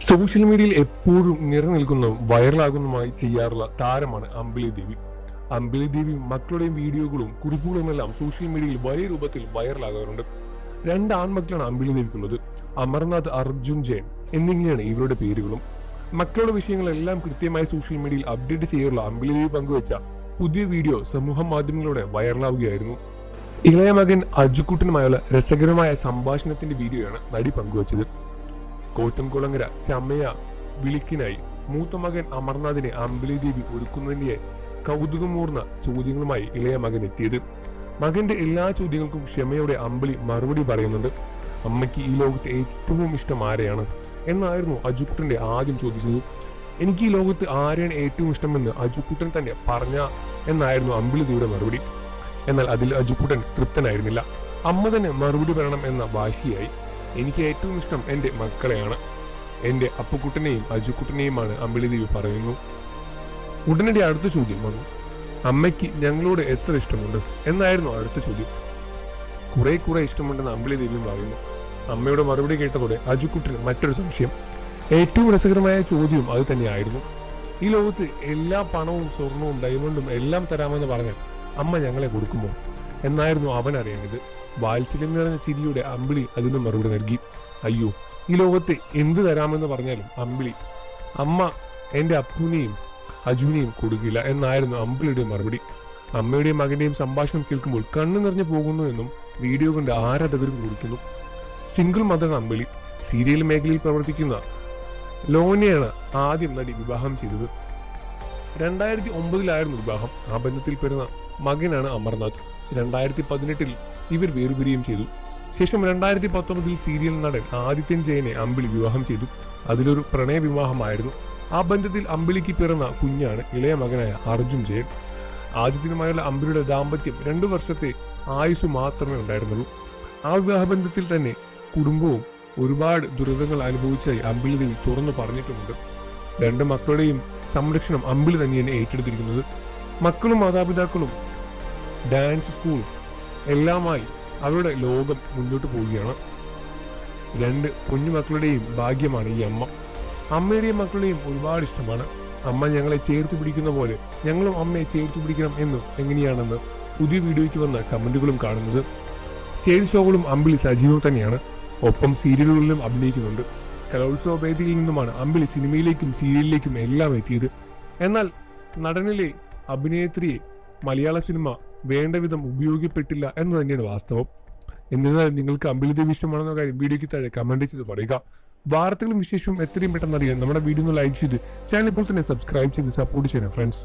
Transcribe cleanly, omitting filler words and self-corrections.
Social മീഡിയയിൽ എപ്പോഴും നിലനിൽക്കുന്നതും വൈറലാകുന്നതുമായി ചെയ്യാറുള്ള താരമാണ് അമ്പിളി ദേവി. അമ്പിളി ദേവിയും മക്കളുടെയും വീഡിയോകളും കുറിപ്പുകളുമെല്ലാം സോഷ്യൽ മീഡിയയിൽ വലിയ രൂപത്തിൽ വൈറലാകാറുണ്ട്. രണ്ട് ആൺമക്കളാണ് അമ്പിളി ദേവിക്കുള്ളത്. അമർനാഥ്, അർജുൻ ജയൻ എന്നിങ്ങനെയാണ് ഇവരുടെ പേരുകളും. മക്കളുടെ വിഷയങ്ങളെല്ലാം കൃത്യമായി സോഷ്യൽ മീഡിയയിൽ അപ്ഡേറ്റ് ചെയ്യാറുള്ള അമ്പിളി ദേവി പങ്കുവച്ച പുതിയ വീഡിയോ സമൂഹ മാധ്യമങ്ങളിലൂടെ വൈറലാവുകയായിരുന്നു. ഇളയ മകൻ അജുക്കുട്ടനുമായുള്ള രസകരമായ സംഭാഷണത്തിന്റെ വീഡിയോയാണ് നടി പങ്കുവച്ചത്. കോട്ടംകുളങ്ങര ചമയ വിളിക്കിനായി മൂത്ത മകൻ അമർനാഥിനെ അമ്പിളി ദേവി ഒരുക്കുന്നതിന്റെ കൗതുകമൂർന്ന ചോദ്യങ്ങളുമായി ഇളയ മകൻ എത്തിയത്. മകന്റെ എല്ലാ ചോദ്യങ്ങൾക്കും ക്ഷമയോടെ അമ്പിളി മറുപടി പറയുന്നുണ്ട്. അമ്മയ്ക്ക് ഈ ലോകത്ത് ഏറ്റവും ഇഷ്ടം ആരെയാണ് എന്നായിരുന്നു അജുക്കുട്ടന്റെ ആദ്യം ചോദിച്ചത്. എനിക്ക് ഈ ലോകത്ത് ആരെയാണ് ഏറ്റവും ഇഷ്ടമെന്ന് അജുക്കുട്ടൻ തന്നെ പറഞ്ഞ എന്നായിരുന്നു അമ്പിളി ദേവിയുടെ മറുപടി. എന്നാൽ അതിൽ അജുക്കുട്ടൻ തൃപ്തനായിരുന്നില്ല. അമ്മ തന്നെ മറുപടി പറയണം എന്ന വാശിയായി. എനിക്ക് ഏറ്റവും ഇഷ്ടം എൻ്റെ മക്കളെയാണ്, എൻ്റെ അപ്പുക്കുട്ടനെയും അജുക്കുട്ടനെയുമാണ് അമ്പിളി ദേവി പറയുന്നു. ഉടനടി അടുത്ത ചോദ്യം വന്നു. അമ്മയ്ക്ക് ഞങ്ങളോട് എത്ര ഇഷ്ടമുണ്ട് എന്നായിരുന്നു അടുത്ത ചോദ്യം. കുറെ ഇഷ്ടമുണ്ടെന്ന് അമ്പിളി ദേവിയും പറയുന്നു. അമ്മയുടെ മറുപടി കേട്ടതോടെ അജുക്കുട്ടന് മറ്റൊരു സംശയം. ഏറ്റവും രസകരമായ ചോദ്യവും അത് തന്നെയായിരുന്നു. ഈ ലോകത്ത് എല്ലാ പണവും സ്വർണവും ഡയമണ്ടും എല്ലാം തരാമെന്ന് പറഞ്ഞാൽ അമ്മ ഞങ്ങളെ കൊടുക്കുമോ എന്നായിരുന്നു അവൻ അറിയേണ്ടത്. വാത്സല്യം നിറഞ്ഞ ചിരിയുടെ അമ്പിളി അതിന് മറുപടി നൽകി. അയ്യോ, ഈ ലോകത്തെ എന്ത് തരാമെന്ന് പറഞ്ഞാലും അമ്മ എൻ്റെ അപ്പുവിനെയും അജുവിനെയും കൊടുക്കില്ല എന്നായിരുന്നു അമ്പിളിയുടെ മറുപടി. അമ്മയുടെയും മകന്റെയും സംഭാഷണം കേൾക്കുമ്പോൾ കണ്ണു നിറഞ്ഞു പോകുന്നു എന്നും വീഡിയോ കണ്ട് ആരാധകരും കുറിക്കുന്നു. സിംഗിൾ മദർ അമ്പിളി. സീരിയൽ മേഖലയിൽ പ്രവർത്തിക്കുന്ന ലോനെയാണ് ആദ്യം നടി വിവാഹം ചെയ്തത്. 2009 വിവാഹം. ആ ബന്ധത്തിൽ പിറന്ന മകനാണ് അമർനാഥ്. 2018 ഇവർ വേർപിരിയും ചെയ്തു. ശേഷം 2019 സീരിയൽ നടൻ ആദിത്യൻ ജയനെ അമ്പിളി വിവാഹം ചെയ്തു. അതിലൊരു പ്രണയ വിവാഹമായിരുന്നു. ആ ബന്ധത്തിൽ അമ്പിളിക്ക് പിറന്ന കുഞ്ഞാണ് ഇളയ മകനായ അർജുൻ ജയൻ. ആദിത്യനുമായുള്ള അമ്പിളിയുടെ ദാമ്പത്യം 2 വർഷത്തെ ആയുസ് മാത്രമേ ഉണ്ടായിരുന്നുള്ളൂ. ആ വിവാഹബന്ധത്തിൽ തന്നെ കുടുംബവും ഒരുപാട് ദുരിതങ്ങൾ അനുഭവിച്ചതായി അമ്പിളി ദേവി തുറന്നു പറഞ്ഞിട്ടുമുണ്ട്. 2 മക്കളുടെയും സംരക്ഷണം അമ്പിളി തന്നെയാണ് ഏറ്റെടുത്തിരിക്കുന്നത്. മക്കളും മാതാപിതാക്കളും ഡാൻസ് സ്കൂളും എല്ലാമായി അവരുടെ ലോകം മുന്നോട്ട് പോവുകയാണ്. 2 കുഞ്ഞുമക്കളുടെയും ഭാഗ്യമാണ് ഈ അമ്മ. അമ്മയുടെയും മക്കളുടെയും ഒരുപാട് ഇഷ്ടമാണ്. അമ്മ ഞങ്ങളെ ചേർത്ത് പിടിക്കുന്ന പോലെ ഞങ്ങളും അമ്മയെ ചേർത്ത് പിടിക്കണം എന്നും എങ്ങനെയാണെന്ന് പുതിയ വീഡിയോയ്ക്ക് വന്ന കമന്റുകളും കാണുന്നത്. സ്റ്റേജ് ഷോകളും അമ്പിളി സജീവം തന്നെയാണ്. ഒപ്പം സീരിയലുകളിലും അഭിനയിക്കുന്നുണ്ട്. കലോത്സവ വേദിയിൽ നിന്നുമാണ് അമ്പിളി സിനിമയിലേക്കും സീരിയലിലേക്കും എല്ലാം എത്തിയത്. എന്നാൽ നടനിലെ അഭിനേത്രിയെ മലയാള സിനിമ വേണ്ട വിധം ഉപയോഗപ്പെട്ടില്ല എന്ന് തന്നെയാണ് വാസ്തവം. എന്നിരുന്നാലും നിങ്ങൾക്ക് അമ്പിളി ദേവി ഇഷ്ടമാണെന്ന കാര്യം വീഡിയോയ്ക്ക് താഴെ കമന്റ് ചെയ്ത് പറയുക. വാർത്തകളും വിശേഷവും എത്രയും പെട്ടെന്ന് അറിയാൻ നമ്മുടെ വീഡിയോ ഒന്ന് ലൈക്ക് ചെയ്ത് ചാനൽ ഇപ്പോൾ തന്നെ സബ്സ്ക്രൈബ് ചെയ്ത് സപ്പോർട്ട് ചെയ്യണം ഫ്രണ്ട്സ്.